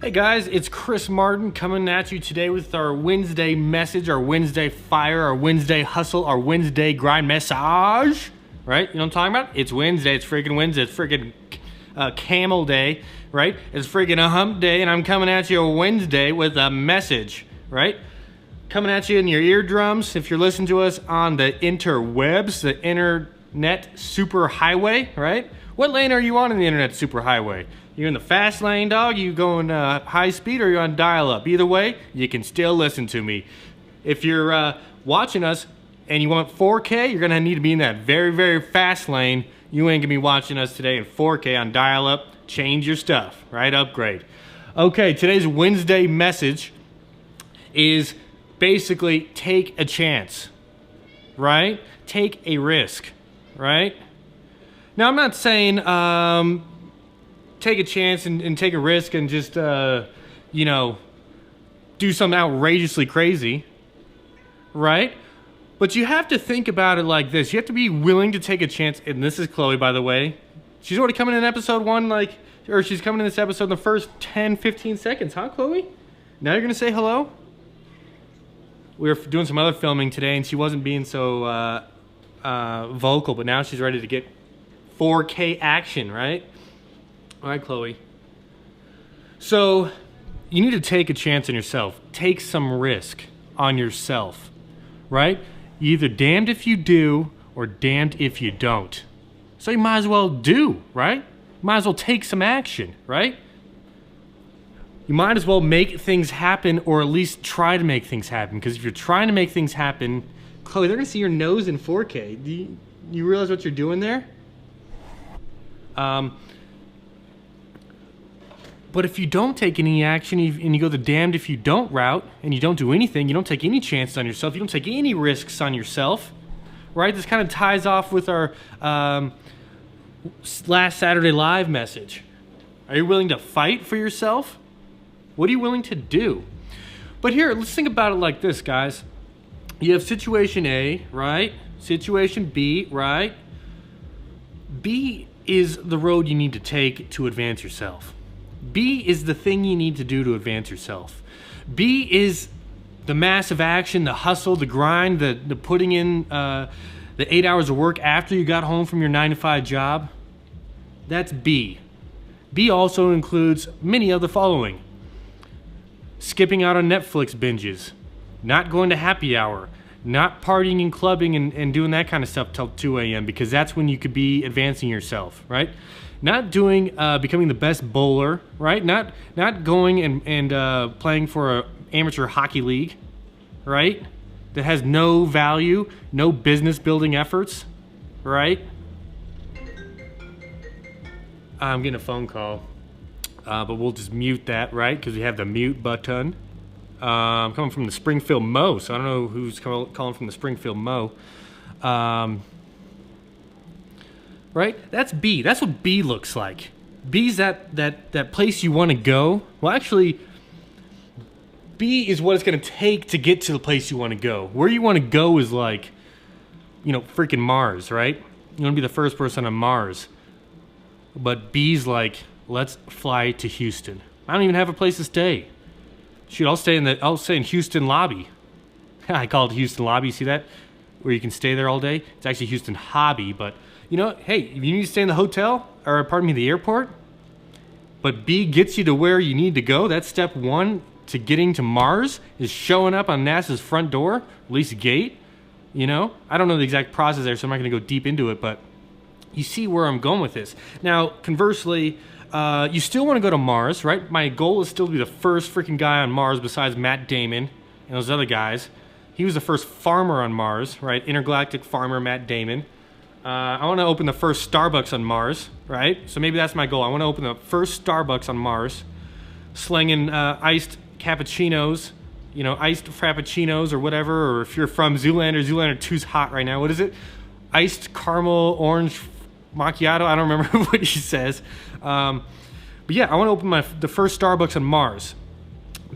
Hey guys, it's Chris Martin coming at you today with our Wednesday message, our Wednesday fire, our Wednesday hustle, our Wednesday grind message. Right? You know what I'm talking about? It's Wednesday, it's freaking Wednesday, it's freaking camel day, right? It's freaking a hump day, and I'm coming at you Wednesday with a message, right? Coming at you in your eardrums if you're listening to us on the interwebs, the internet superhighway, right? What lane are you on in the internet superhighway? You in the fast lane, dog? You going high speed, or you on dial-up? Either way, you can still listen to me. If you're watching us and you want 4K, you're gonna need to be in that very, very fast lane. You ain't gonna be watching us today in 4K on dial-up. Change your stuff, right? Upgrade. Okay, today's Wednesday message is basically take a chance, right? Take a risk, right? Now, I'm not saying take a chance and take a risk and just, you know, do something outrageously crazy, right? But you have to think about it like this. You have to be willing to take a chance. And this is Chloe, by the way. She's already coming in episode 1, or she's coming in this episode in the first 10, 15 seconds, huh, Chloe? Now you're going to say hello? We were doing some other filming today, and she wasn't being so vocal, but now she's ready to get 4K action, right? All right, Chloe. So you need to take a chance on yourself. Take some risk on yourself, right? You're either damned if you do or damned if you don't. So you might as well do, right? You might as well take some action, right? You might as well make things happen, or at least try to make things happen. Because if you're trying to make things happen, Chloe, they're going to see your nose in 4K. Do you realize what you're doing there? But if you don't take any action and you go the damned if you don't route, and you don't do anything, you don't take any chances on yourself, you don't take any risks on yourself, right? This kind of ties off with our last Saturday Live message. Are you willing to fight for yourself? What are you willing to do? But here, let's think about it like this, guys. You have situation A, right? Situation B, right? B is the road you need to take to advance yourself. B is the thing you need to do to advance yourself. B is the massive action, the hustle, the grind, the putting in the 8 hours of work after you got home from your 9-to-5 job. That's B. B also includes many of the following: skipping out on Netflix binges, not going to happy hour, not partying and clubbing and doing that kind of stuff till 2 a.m. because that's when you could be advancing yourself, right? Not doing, becoming the best bowler, right? Not going and playing for an amateur hockey league, right? That has no value, no business building efforts, right? I'm getting a phone call, but we'll just mute that, right? Because we have the mute button. I'm coming from the Springfield Mo, so I don't know who's calling from the Springfield Mo. Right? That's B. That's what B looks like. B's that place you want to go. Well, actually, B is what it's going to take to get to the place you want to go. Where you want to go is like, you know, freaking Mars, right? You want to be the first person on Mars. But B's like, let's fly to Houston. I don't even have a place to stay. Shoot, I'll stay in Houston lobby. I call it Houston lobby. See that? Where you can stay there all day. It's actually Houston hobby, but you know, hey, if you need to stay in the hotel, or pardon me, the airport, but B gets you to where you need to go, that's step 1 to getting to Mars, is showing up on NASA's front door, at least gate, you know? I don't know the exact process there, so I'm not going to go deep into it, but you see where I'm going with this. Now, conversely, you still want to go to Mars, right? My goal is still to be the first freaking guy on Mars besides Matt Damon and those other guys. He was the first farmer on Mars, right? Intergalactic farmer Matt Damon. I want to open the first Starbucks on Mars, right? So maybe that's my goal. I want to open the first Starbucks on Mars, slinging iced cappuccinos, you know, iced frappuccinos or whatever. Or if you're from Zoolander 2's hot right now. What is it? Iced caramel orange macchiato. I don't remember what he says. But yeah, I want to open the first Starbucks on Mars.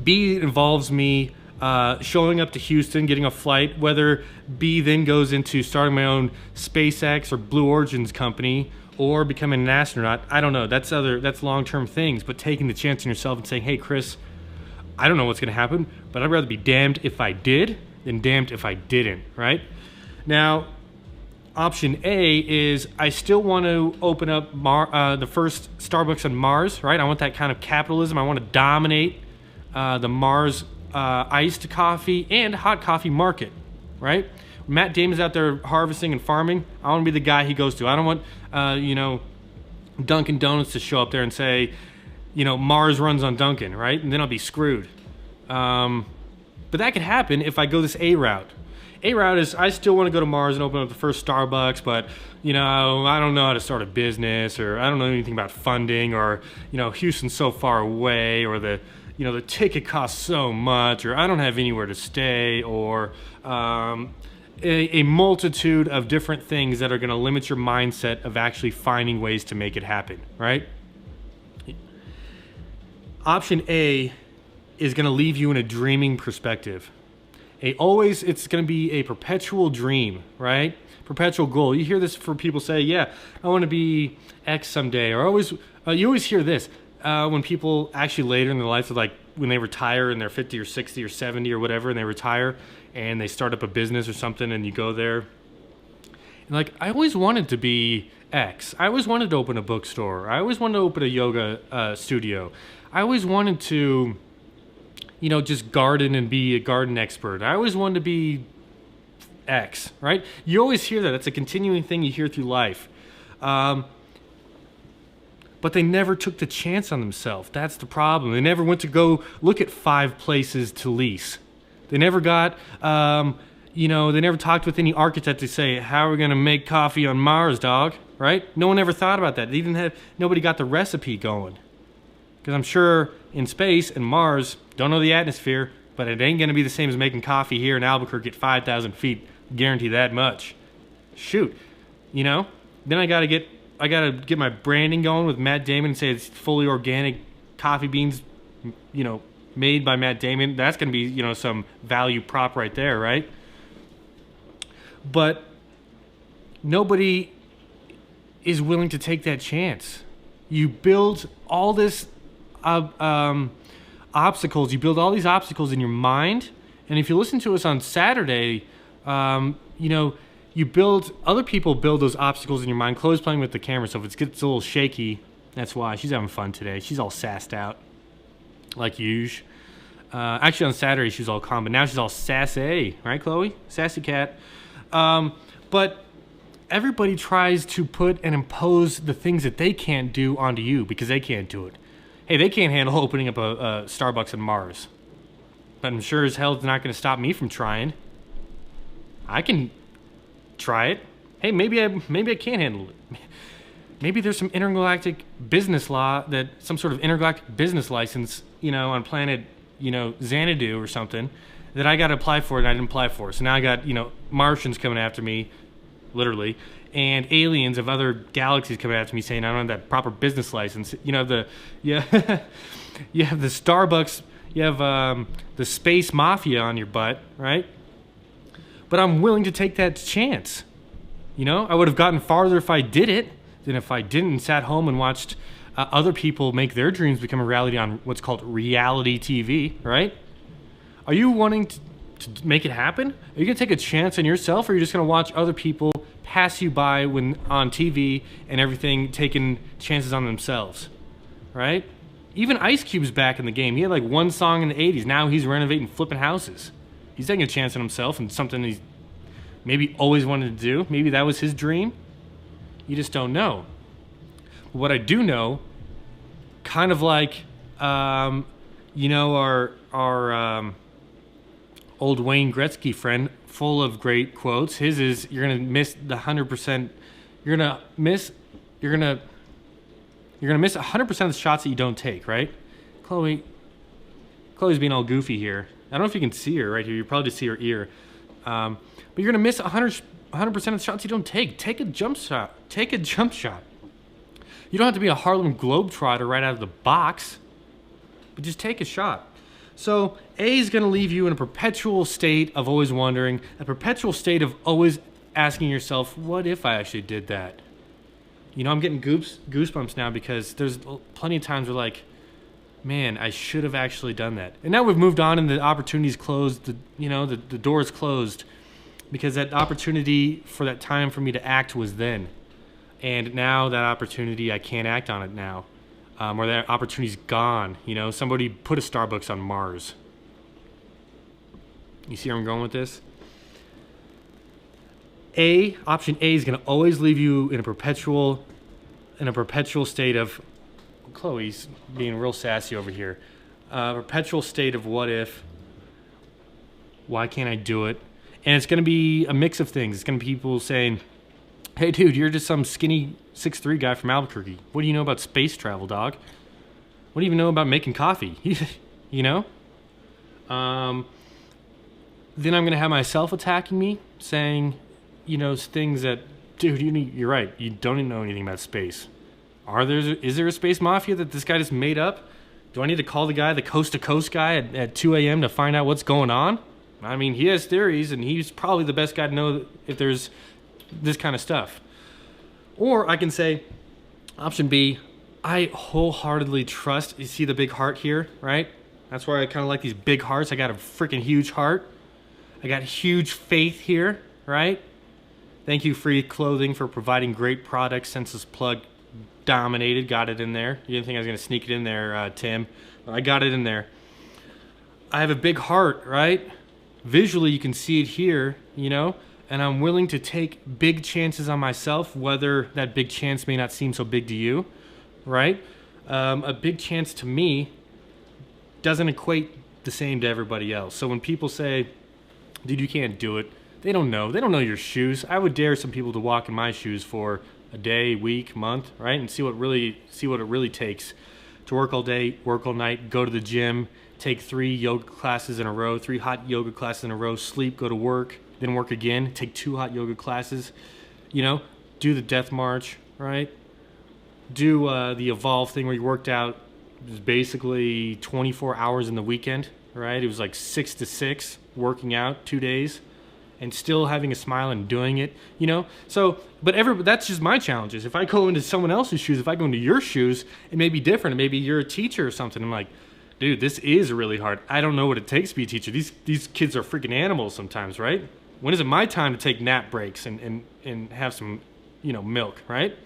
B involves me showing up to Houston, getting a flight, whether B then goes into starting my own SpaceX or Blue Origin's company or becoming an astronaut. I don't know. That's long-term things, but taking the chance on yourself and saying, hey, Chris, I don't know what's going to happen, but I'd rather be damned if I did than damned if I didn't, right? Now, option A is I still want to open up the first Starbucks on Mars, right? I want that kind of capitalism. I want to dominate the Mars iced coffee and hot coffee market, right? Matt Damon's out there harvesting and farming. I want to be the guy he goes to. I don't want, Dunkin' Donuts to show up there and say, Mars runs on Dunkin', right? And then I'll be screwed. But that could happen if I go this A route. A route is I still want to go to Mars and open up the first Starbucks, but, I don't know how to start a business, or I don't know anything about funding, or, Houston's so far away, or the ticket costs so much, or I don't have anywhere to stay, or a multitude of different things that are going to limit your mindset of actually finding ways to make it happen, right? Option A is going to leave you in a dreaming perspective. It's going to be a perpetual dream, right? Perpetual goal. You hear this for people say, yeah, I want to be X someday, or you always hear this when people actually later in their life, like when they retire and they're 50 or 60 or 70 or whatever, and they retire and they start up a business or something, and you go there and like, I always wanted to be X. I always wanted to open a bookstore. I always wanted to open a yoga studio. I always wanted to, just garden and be a garden expert. I always wanted to be X, right? You always hear that. That's a continuing thing you hear through life. But they never took the chance on themselves. That's the problem. They never went to go look at 5 places to lease. They never got, they never talked with any architect to say, how are we going to make coffee on Mars, dog? Right? No one ever thought about that. Nobody got the recipe going. Because I'm sure in space and Mars, don't know the atmosphere, but it ain't going to be the same as making coffee here in Albuquerque at 5,000 feet. Guarantee that much. Shoot. Then I got to get my branding going with Matt Damon and say it's fully organic coffee beans, made by Matt Damon. That's going to be, some value prop right there, right? But nobody is willing to take that chance. You build all this obstacles. You build all these obstacles in your mind. And if you listen to us on Saturday, other people build those obstacles in your mind. Chloe's playing with the camera, so if it gets a little shaky, that's why. She's having fun today. She's all sassed out, like usual. Actually, on Saturday, she was all calm, but now she's all sassy. Right, Chloe? Sassy cat. But everybody tries to put and impose the things that they can't do onto you because they can't do it. Hey, they can't handle opening up a Starbucks on Mars. But I'm sure as hell it's not going to stop me from trying. I can try it. Hey, maybe I can't handle it. Maybe there's some intergalactic business law, that some sort of intergalactic business license, on planet, Xanadu or something, that I got to apply for and I didn't apply for. So now I got, Martians coming after me, literally, and aliens of other galaxies coming after me saying I don't have that proper business license. You have the Starbucks, you have the space mafia on your butt, right? But I'm willing to take that chance. I would have gotten farther if I did it than if I didn't and sat home and watched other people make their dreams become a reality on what's called reality TV, right? Are you wanting to make it happen? Are you going to take a chance on yourself, or are you just going to watch other people pass you by when on TV and everything, taking chances on themselves, right? Even Ice Cube's back in the game. He had like one song in the 80s. Now he's renovating, flipping houses. He's taking a chance on himself and something he's maybe always wanted to do. Maybe that was his dream. You just don't know. What I do know, kind of like, our old Wayne Gretzky friend, full of great quotes. His is, you're gonna miss the 100%. You're gonna miss 100% of the shots that you don't take, right? Chloe's being all goofy here. I don't know if you can see her right here. You probably just see her ear. But you're gonna miss 100% of the shots you don't take. Take a jump shot. Take a jump shot. You don't have to be a Harlem Globetrotter right out of the box, but just take a shot. So A is going to leave you in a perpetual state of always wondering, a perpetual state of always asking yourself, what if I actually did that? You know, I'm getting goosebumps now because there's plenty of times where like, man, I should have actually done that. And now we've moved on and the opportunity's closed, the door's closed because that opportunity for that time for me to act was then. And now that opportunity, I can't act on it now. Or that opportunity's gone. You know, somebody put a Starbucks on Mars. You see where I'm going with this? Option A is going to always leave you in a perpetual state of, Chloe's being real sassy over here. Perpetual state of what if, why can't I do it? And it's going to be a mix of things. It's going to be people saying, hey dude, you're just some skinny 6'3" guy from Albuquerque. What do you know about space travel, dog? What do you even know about making coffee? You know? Then I'm going to have myself attacking me, saying, you know, things that, dude, you're right. You don't even know anything about space. Is there a space mafia that this guy just made up? Do I need to call the guy, the coast-to-coast guy at 2 a.m. to find out what's going on? I mean, he has theories, and he's probably the best guy to know if there's this kind of stuff. Or I can say, option B, I wholeheartedly trust. You see the big heart here, right? That's why I kind of like these big hearts. I got a freaking huge heart. I got huge faith here, right? Thank you, Free Clothing, for providing great products. Census Plug dominated, got it in there. You didn't think I was going to sneak it in there, Tim. But I got it in there. I have a big heart, right? Visually, you can see it here, you know? And I'm willing to take big chances on myself, whether that big chance may not seem so big to you, right? A big chance to me doesn't equate the same to everybody else. So when people say, dude, you can't do it, they don't know. They don't know your shoes. I would dare some people to walk in my shoes for a day, week, month, right? And see what it really takes to work all day, work all night, go to the gym, take 3 yoga classes in a row, 3 hot yoga classes in a row, sleep, go to work, then work again, take 2 hot yoga classes, you know, do the death march, right? Do the Evolve thing where you worked out basically 24 hours in the weekend, right? It was like 6 to 6 working out 2 days and still having a smile and doing it, you know? So, but that's just my challenges. If I go into someone else's shoes, if I go into your shoes, it may be different. Maybe you're a teacher or something. I'm like, dude, this is really hard. I don't know what it takes to be a teacher. These kids are freaking animals sometimes, right? When is it my time to take nap breaks and have some, you know, milk, right?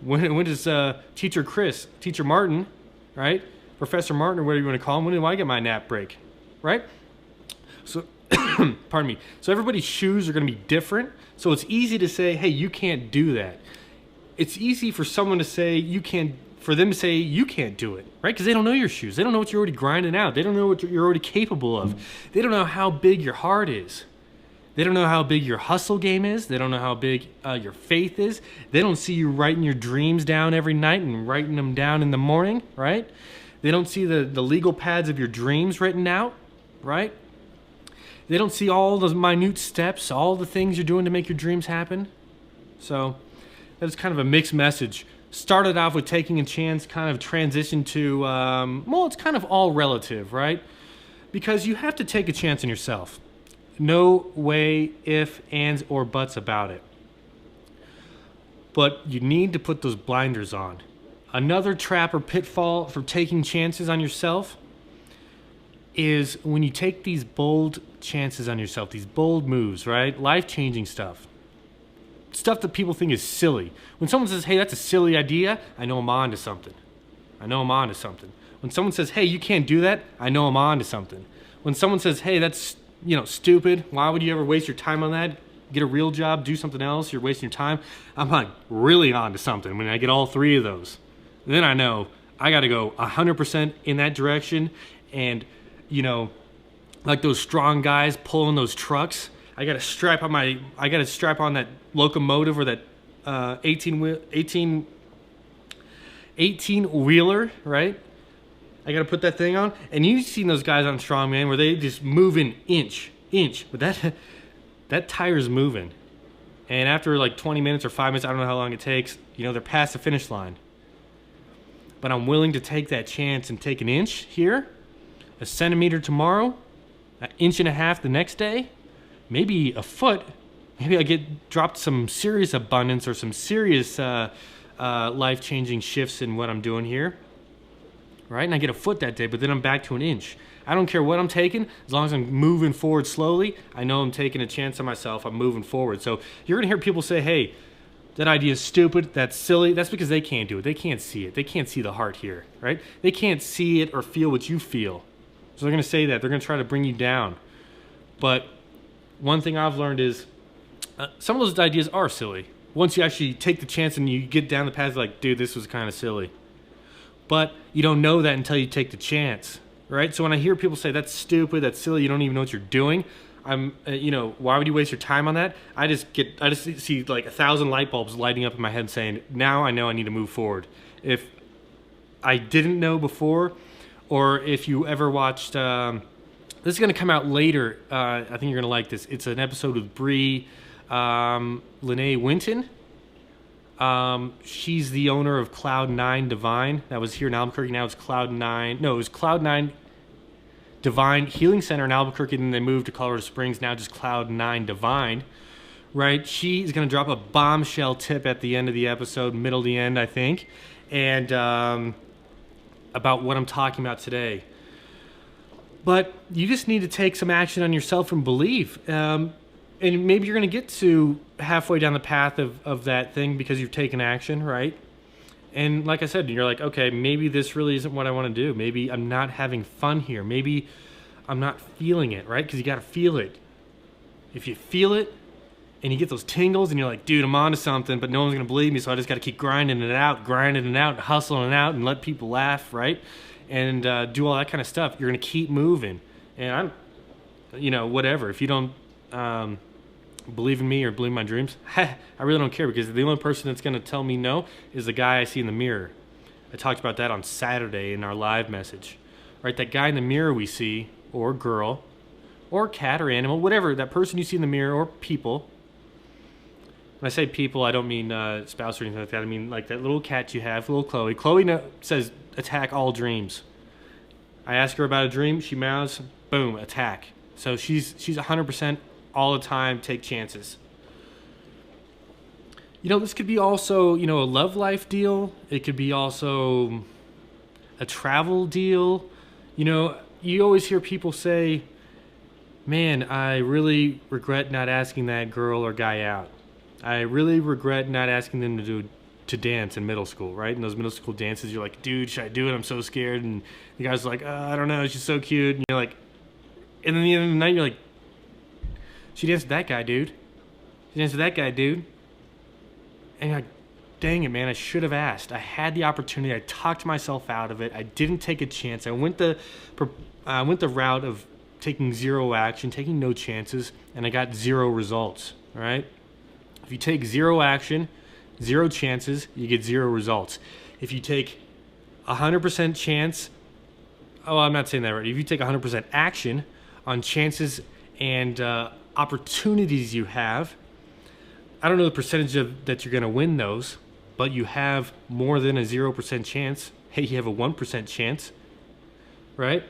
When does Teacher Chris, Teacher Martin, right? Professor Martin, or whatever you want to call him, when do I get my nap break, right? So, pardon me. So everybody's shoes are going to be different. So it's easy to say, hey, you can't do that. It's easy for someone to say for them to say you can't do it, right? Because they don't know your shoes. They don't know what you're already grinding out. They don't know what you're already capable of. They don't know how big your heart is. They don't know how big your hustle game is. They don't know how big your faith is. They don't see you writing your dreams down every night and writing them down in the morning, right? They don't see the legal pads of your dreams written out, right? They don't see all those minute steps, all the things you're doing to make your dreams happen. So that's kind of a mixed message. Started off with taking a chance, kind of transitioned to, well, it's kind of all relative, right? Because you have to take a chance on yourself. No way, if, ands, or buts about it. But you need to put those blinders on. Another trap or pitfall for taking chances on yourself is when you take these bold chances on yourself, these bold moves, right? Life-changing stuff. Stuff that people think is silly. When someone says, hey, that's a silly idea, I know I'm on to something. When someone says, hey, you can't do that, I know I'm on to something. When someone says, hey, that's, you know, stupid, why would you ever waste your time on that? Get a real job, do something else, you're wasting your time. I'm like really on to something when I get all 3 of those. Then I know I got to go 100% in that direction. And, you know, like those strong guys pulling those trucks, I got to strap on that locomotive or that 18 wheeler, right? I got to put that thing on. And you've seen those guys on Strongman where they just move in inch. But that tire's moving. And after like 20 minutes or 5 minutes, I don't know how long it takes, you know, they're past the finish line. But I'm willing to take that chance and take an inch here a centimeter tomorrow, an inch and a half the next day, maybe a foot. Maybe I get dropped some serious abundance or some serious life-changing shifts in what I'm doing here, right? And I get a foot that day, but then I'm back to an inch. I don't care what I'm taking, as long as I'm moving forward slowly, I know I'm taking a chance on myself, I'm moving forward. So you're gonna hear people say, hey, that idea is stupid, that's silly. That's because they can't do it, they can't see it. They can't see the heart here, right? They can't see it or feel what you feel. So they're gonna say that, they're gonna try to bring you down. But one thing I've learned is, some of those ideas are silly. Once you actually take the chance and you get down the path, like, dude, this was kind of silly. But you don't know that until you take the chance, right? So when I hear people say, that's stupid, that's silly, you don't even know what you're doing, I'm, why would you waste your time on that? I just see like 1,000 light bulbs lighting up in my head saying, now I know I need to move forward. If I didn't know before, or if you ever watched, this is going to come out later, I think you're going to like this. It's an episode with Bree, Lene Winton. She's the owner of Cloud9 Divine. That was here in Albuquerque. Now it's Cloud9. No, it was Cloud9 Divine Healing Center in Albuquerque. Then they moved to Colorado Springs. Now just Cloud9 Divine. Right? She is going to drop a bombshell tip at the end of the episode, middle to the end, I think, and about what I'm talking about today. But you just need to take some action on yourself and believe. And maybe you're going to get to halfway down the path of that thing because you've taken action, right? And like I said, you're like, okay, maybe this really isn't what I want to do. Maybe I'm not having fun here. Maybe I'm not feeling it, right? Because you got to feel it. If you feel it and you get those tingles and you're like, dude, I'm onto something, but no one's going to believe me, so I just got to keep grinding it out, and hustling it out and let people laugh, right? And do all that kind of stuff. You're going to keep moving. And whatever. If you don't believe in me or believe in my dreams, I really don't care, because the only person that's going to tell me no is the guy I see in the mirror. I talked about that on Saturday in our live message, right? That guy in the mirror we see, or girl, or cat or animal, whatever, that person you see in the mirror, or people. When I say people, I don't mean spouse or anything like that. I mean like that little cat you have, little Chloe. Chloe says attack all dreams. I ask her about a dream, she mouths, boom, attack. So she's 100% all the time, take chances. This could be also, a love life deal. It could be also a travel deal. You always hear people say, man, I really regret not asking that girl or guy out. I really regret not asking them to dance in middle school, right? In those middle school dances, you're like, dude, should I do it? I'm so scared. And the guy's like, I don't know, she's so cute. And you're like, and then at the end of the night, you're like, she danced with that guy, dude. She danced with that guy, dude. And you're like, dang it, man, I should have asked. I had the opportunity. I talked myself out of it. I didn't take a chance. I went the route of taking zero action, taking no chances, and I got zero results, all right? If you take zero action, zero chances, you get zero results. If you take 100% chance, I'm not saying that right. If you take 100% action on chances and opportunities you have, I don't know the percentage that you're going to win those, but you have more than a 0% chance. Hey, you have a 1% chance, right?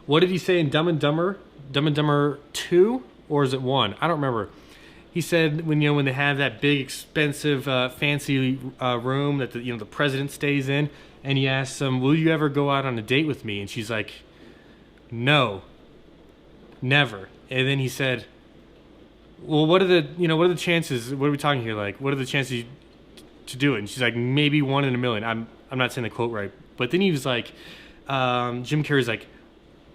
What did he say in Dumb and Dumber? Dumb and Dumber 2? Or is it 1? I don't remember. He said when they have that big, expensive, fancy room that the president stays in, and he asks them, "Will you ever go out on a date with me?" And she's like, "No, never." And then he said, "Well, what are the chances? What are we talking here? Like, what are the chances to do it?" And she's like, "Maybe 1 in a million." I'm not saying the quote right, but then he was like, Jim Carrey's like,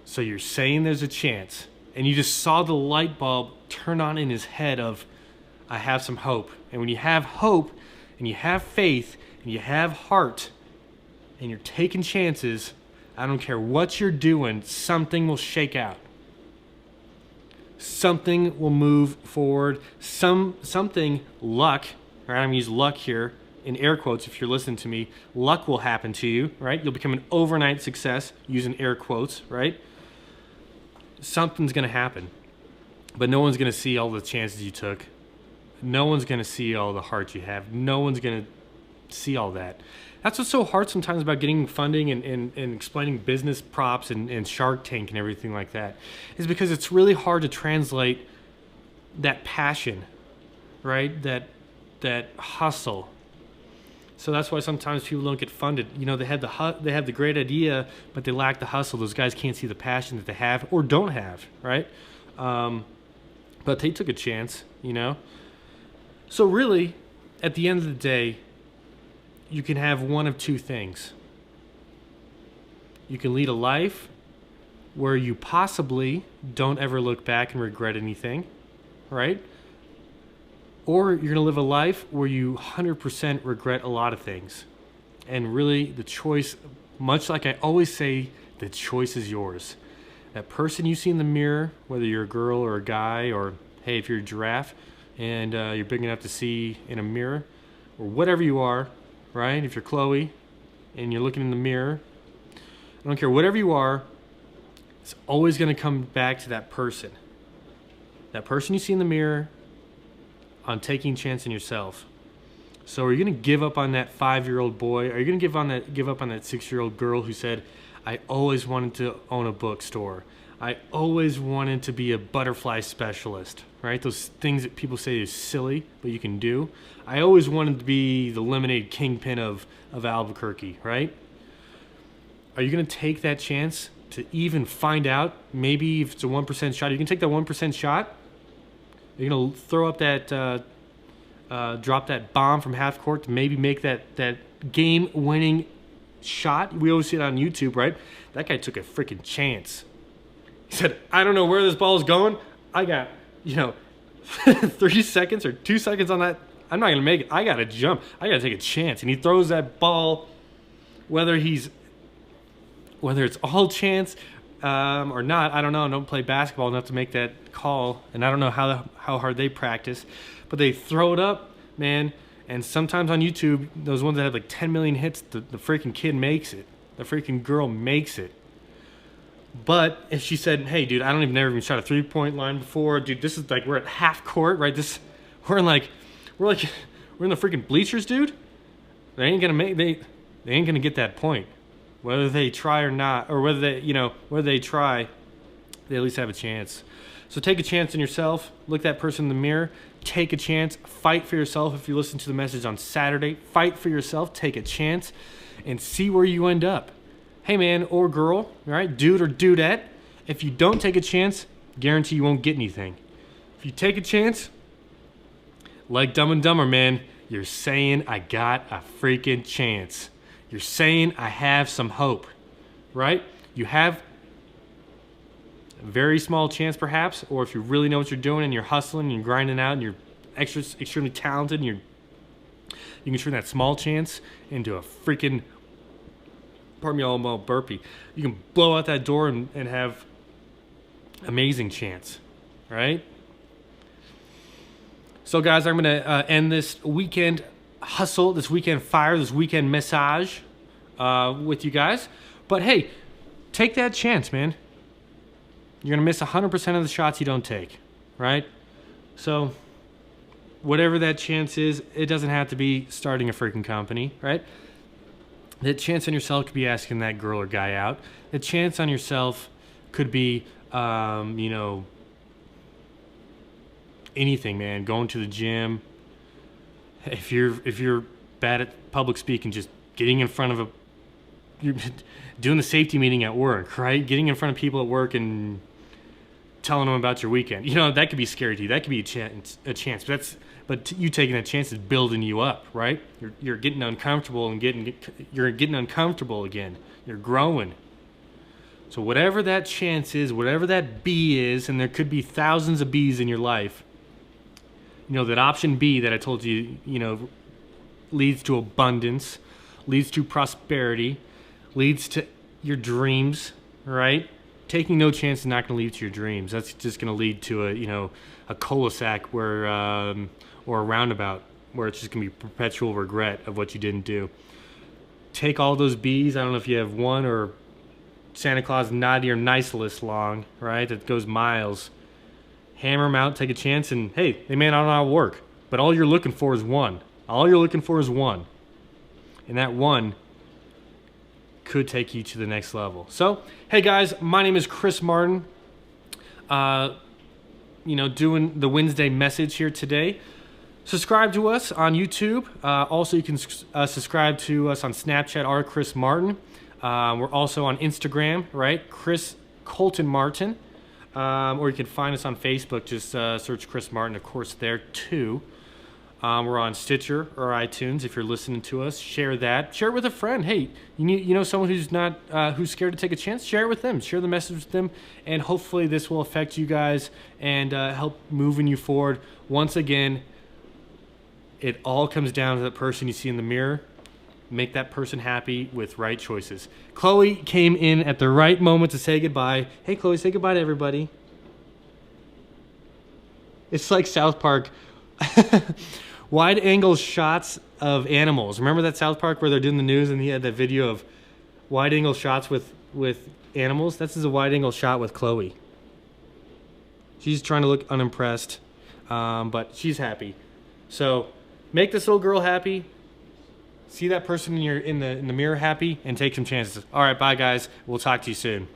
"So you're saying there's a chance?" And you just saw the light bulb turn on in his head of, I have some hope. And when you have hope, and you have faith, and you have heart, and you're taking chances, I don't care what you're doing, something will shake out. Something will move forward. Something, luck, right? I'm going to use luck here in air quotes if you're listening to me. Luck will happen to you, right? You'll become an overnight success, using air quotes, right? Something's going to happen. But no one's going to see all the chances you took. No one's going to see all the heart you have. No one's going to see all that. That's what's so hard sometimes about getting funding and explaining business props and Shark Tank and everything like that, is because it's really hard to translate that passion, right? That hustle. So that's why sometimes people don't get funded. You know, they have the great idea, but they lack the hustle. Those guys can't see the passion that they have or don't have, right? But they took a chance, you know? So really, at the end of the day, you can have one of two things. You can lead a life where you possibly don't ever look back and regret anything, right? Or you're going to live a life where you 100% regret a lot of things. And really, the choice, much like I always say, the choice is yours. That person you see in the mirror, whether you're a girl or a guy, or hey, if you're a giraffe and you're big enough to see in a mirror, or whatever you are, right? If you're Chloe and you're looking in the mirror, I don't care, whatever you are, it's always going to come back to that person. That person you see in the mirror, on taking a chance in yourself. So are you going to give up on that 5-year-old boy? Are you going to give up on that 6-year-old girl who said, I always wanted to own a bookstore. I always wanted to be a butterfly specialist, right? Those things that people say is silly, but you can do. I always wanted to be the lemonade kingpin of Albuquerque, right? Are you going to take that chance to even find out? Maybe if it's a 1% shot, you can take that 1% shot. You're going to throw up that, drop that bomb from half court to maybe make that game-winning shot. We always see it on YouTube, right? That guy took a freaking chance. He said, I don't know where this ball is going. I got, 3 seconds or 2 seconds on that. I'm not going to make it. I got to jump. I got to take a chance. And he throws that ball, whether it's all chance or not, I don't know. I don't play basketball enough to make that call, and I don't know how hard they practice. But they throw it up, man. And sometimes on YouTube, those ones that have like 10 million hits, the freaking kid makes it. The freaking girl makes it. But if she said, hey, dude, I don't never even shot a 3-point line before. Dude, this is like, we're at half court, right? We're in the freaking bleachers, dude. They ain't gonna get that point. Whether they try or not, or whether they try, they at least have a chance. So take a chance in yourself. Look that person in the mirror. Take a chance. Fight for yourself. If you listen to the message on Saturday, fight for yourself. Take a chance and see where you end up. Hey, man or girl, all right, dude or dudette, if you don't take a chance, guarantee you won't get anything. If you take a chance, like Dumb and Dumber, man, you're saying I got a freaking chance. You're saying I have some hope, right? You have a very small chance perhaps, or if you really know what you're doing and you're hustling and you're grinding out and you're extremely talented and you can turn that small chance into a freaking, pardon me, all burpee. You can blow out that door and have amazing chance, right? So guys, I'm going to end this weekend hustle, this weekend fire, this weekend message with you guys. But hey, take that chance, man. You're going to miss 100% of the shots you don't take, right? So whatever that chance is, it doesn't have to be starting a freaking company, right? That chance on yourself could be asking that girl or guy out. The chance on yourself could be, anything, man. Going to the gym. If you're bad at public speaking, just getting in front of you're doing the safety meeting at work, right? Getting in front of people at work and telling them about your weekend. That could be scary to you. That could be a chance. But you taking that chance is building you up, right? You're getting uncomfortable and you're getting uncomfortable again. You're growing. So whatever that chance is, whatever that B is, and there could be thousands of B's in your life, that option B that I told you, leads to abundance, leads to prosperity, leads to your dreams, right? Taking no chance is not going to lead to your dreams. That's just going to lead to a cul-de-sac or a roundabout where it's just going to be perpetual regret of what you didn't do. Take all those B's. I don't know if you have one or Santa Claus naughty or nice list long, right? That goes miles. Hammer them out, take a chance, and hey, they may not all work, but all you're looking for is one. All you're looking for is one. And that one could take you to the next level. So, hey guys, my name is Chris Martin. Doing the Wednesday message here today. Subscribe to us on YouTube. Also, you can subscribe to us on Snapchat, our Chris Martin. We're also on Instagram, right? Chris Colton Martin. Or you can find us on Facebook. Just search Chris Martin, of course, there too. We're on Stitcher or iTunes. If you're listening to us, share that. Share it with a friend. Hey, you know someone who's not who's scared to take a chance? Share it with them. Share the message with them, and hopefully this will affect you guys and help moving you forward. Once again, it all comes down to the person you see in the mirror. Make that person happy with right choices. Chloe came in at the right moment to say goodbye. Hey, Chloe, say goodbye to everybody. It's like South Park. Wide angle shots of animals. Remember that South Park where they're doing the news and he had that video of wide angle shots with animals? This is a wide angle shot with Chloe. She's trying to look unimpressed, but she's happy. So make this little girl happy. See that person in the mirror happy, and take some chances. All right, bye guys. We'll talk to you soon.